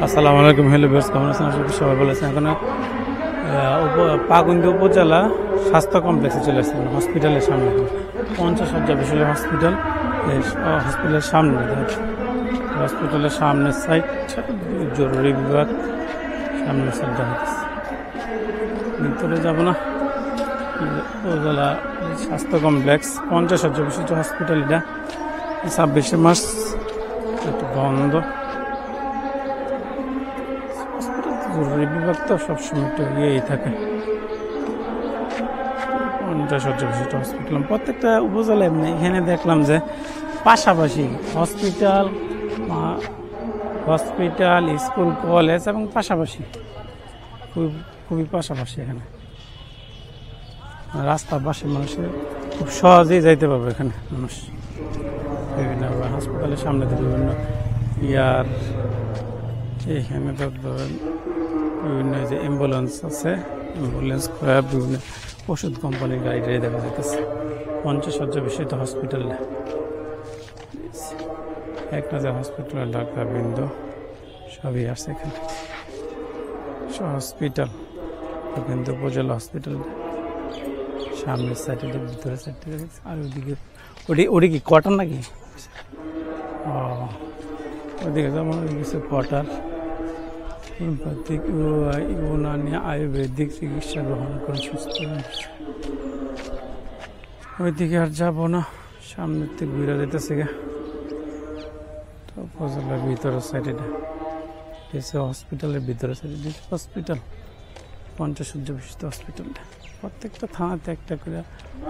আসসালামু আলাইকুম। Hello viewers, কেমন আছেন? আশা করি সবাই ভালো আছেন। এখন পাকুন্দি উপজেলা স্বাস্থ্য কমপ্লেক্সে চলে আসছে, হসপিটালের সামনে 50 শয্যা বিশাল হসপিটাল। হসপিটালের সামনে, হসপিটালের সামনের সাইড জরুরি বিভাগ, সামনের সাইড যাচ্ছে। ভিতরে যাব না। উপজেলা স্বাস্থ্য কমপ্লেক্স 50 শয্যা বিশিষ্ট হসপিটাল। এটা 26 মাস একটু বন্ধ। জরুরি বিভাগ তো সবসময় একটু ইয়েই থাকে। 50 শয্যা বিশিষ্ট হসপিটাল প্রত্যেকটা উপজেলায়। এখানে দেখলাম যে পাশাপাশি হসপিটাল, স্কুল, কলেজ এবং পাশাপাশি খুবই পাশাপাশি। এখানে রাস্তার পাশে মানুষের খুব সহজেই যাইতে পারবে। এখানে মানুষ বিভিন্ন হাসপাতালের সামনে থেকে বিভিন্ন এখানে তো বিভিন্ন যে অ্যাম্বুলেন্স আছে, অ্যাম্বুলেন্স বিভিন্ন ওষুধ কোম্পানির গাড়ি দেখা যাইতেছে। 50 শয্যা বিশিষ্ট হসপিটাল, একটা যে হসপিটালের ডাক্তারবৃন্দ সবই আছে এখানে। হসপিটাল কিন্তু উপজেলা হসপিটাল সামনের সাইডে, ভিতরের সাইডে আর ওইদিকে ওটি কি কোয়ার্টার নাকি? ওইদিকে যেমন কিছু কোয়ার্টার। ইউনানি আয়ুর্বেদিক চিকিৎসা গ্রহণ করে সুস্থ। ওইদিকে আর যাবো না, সামনের থেকে ঘুরে যেতেছে গা। তো উপজেলার ভিতরের সাইডে হসপিটালের ভিতরের সাইডে হসপিটাল 50 শয্যা বিশিষ্ট হসপিটাল। প্রত্যেকটা থানাতে একটা করে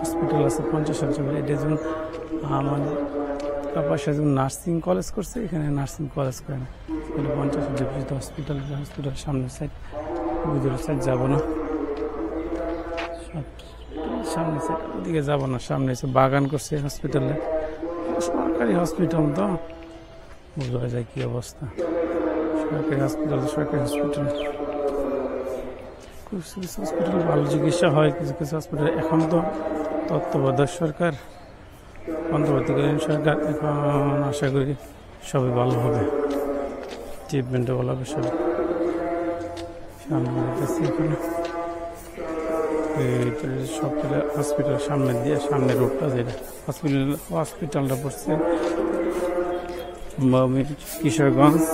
হসপিটাল আছে 50 শয্যা। এটা যেমন আমার পাশে যেমন নার্সিং কলেজ করছে, এখানে নার্সিং কলেজ করে না। 50 শয্যা বিশিষ্ট হসপিটাল। হসপিটাল সামনের সাইড, ভিতরের সাইড যাবো না। সামনের সাইড ওদিকে যাবো না। সামনে এসে বাগান করছে হসপিটালে। সরকারি হসপিটাল তো বোঝা যায় কি অবস্থা। সরকারি হসপিটাল কিছু কিছু হসপিটাল ভালো চিকিৎসা হয়, কিছু কিছু হসপিটাল এখন তো তত্ত্বাবধায়ক সরকার, অন্তর্বর্তীকালীন সরকার। এখন আশা করি সবই ভালো হবে, ট্রিটমেন্টও ভালো হবে সব। সামনে এখানে হসপিটাল সামনে দিয়ে, সামনে রোডটা যেটা হসপিটালটা পড়ছে কিশোরগঞ্জ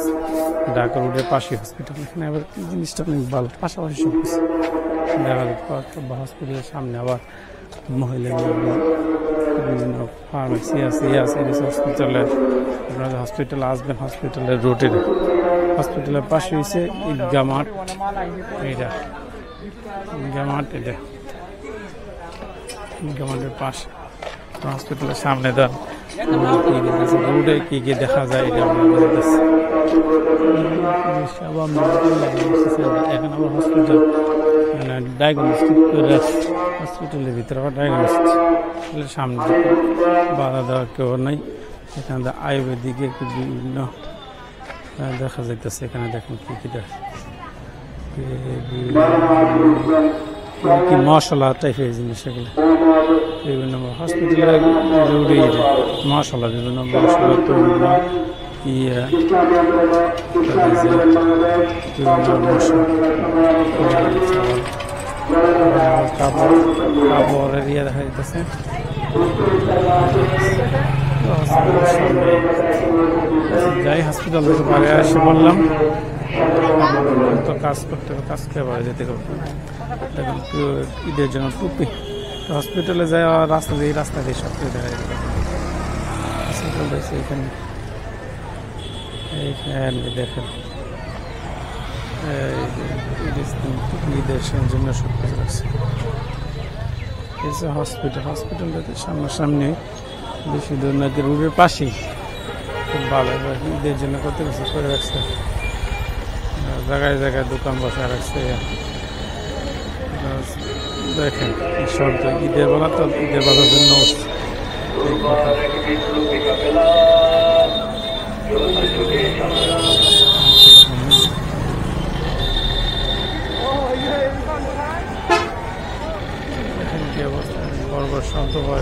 ঢাকা রোডের পাশে হসপিটাল। এখানে আবার জিনিসটা অনেক ভালো, পাশাপাশি সব কিছু দেখা যাচ্ছে। হসপিটালের সামনে আবার মহিলা বিভিন্ন ফার্মেসি আছে, হসপিটালের আপনারা হসপিটাল আসবেন। হসপিটালের রোডের হসপিটালের পাশে হয়েছে ঈদগাহ মাঠ। এটা ঈদগাহ মাঠ, এটা ঈদগাহ মাঠের পাশে হসপিটালের সামনে দেন রোডে কি কি দেখা যায় এটা আমরা বলতেছি। এখন আবার হসপিটাল ডায়াগনস্টিক করে হসপিটালের ভিতরে আবার ডায়াগনস্টিক সামনে বাধা দেওয়ার কেউ নাই। এখানে আয়ুর্বেদিক একটু বিভিন্ন দেখা যাইতেছে। এখানে দেখুন কি কি কি মশলা টাইপের জিনিস, এগুলো বিভিন্ন হসপিটালে জরুরি মশলা, বিভিন্ন মশলা তৈরি কাপড়ের দেখা যাইতেছে। যাই হসপিটাল থেকে বাইরে এসে বললাম তো কাজ করতে হবে, কাজ করে বাইরে যেতে হবে। দেখুন ঈদের জন্য টুপি। হসপিটালে যায় রাস্তা দিয়ে সব কিছু দেখা যেতে পারে। হসপিটাল রয়েছে এখানে, দেখেন ঈদের জন্য সব কিছু রাখছে। হসপিটালটাতে সামনাসামনি, বেশি দূর নাকি রোডের পাশেই, খুব ভালো। ঈদের জন্য কত কিছু করে রাখছে, জায়গায় জায়গায় দোকান বসা রাখছে। দেখেন সব ঈদের বেলা তো, ঈদের বেলার জন্য কি অবস্থা। বড় বড় শব্দ পাওয়া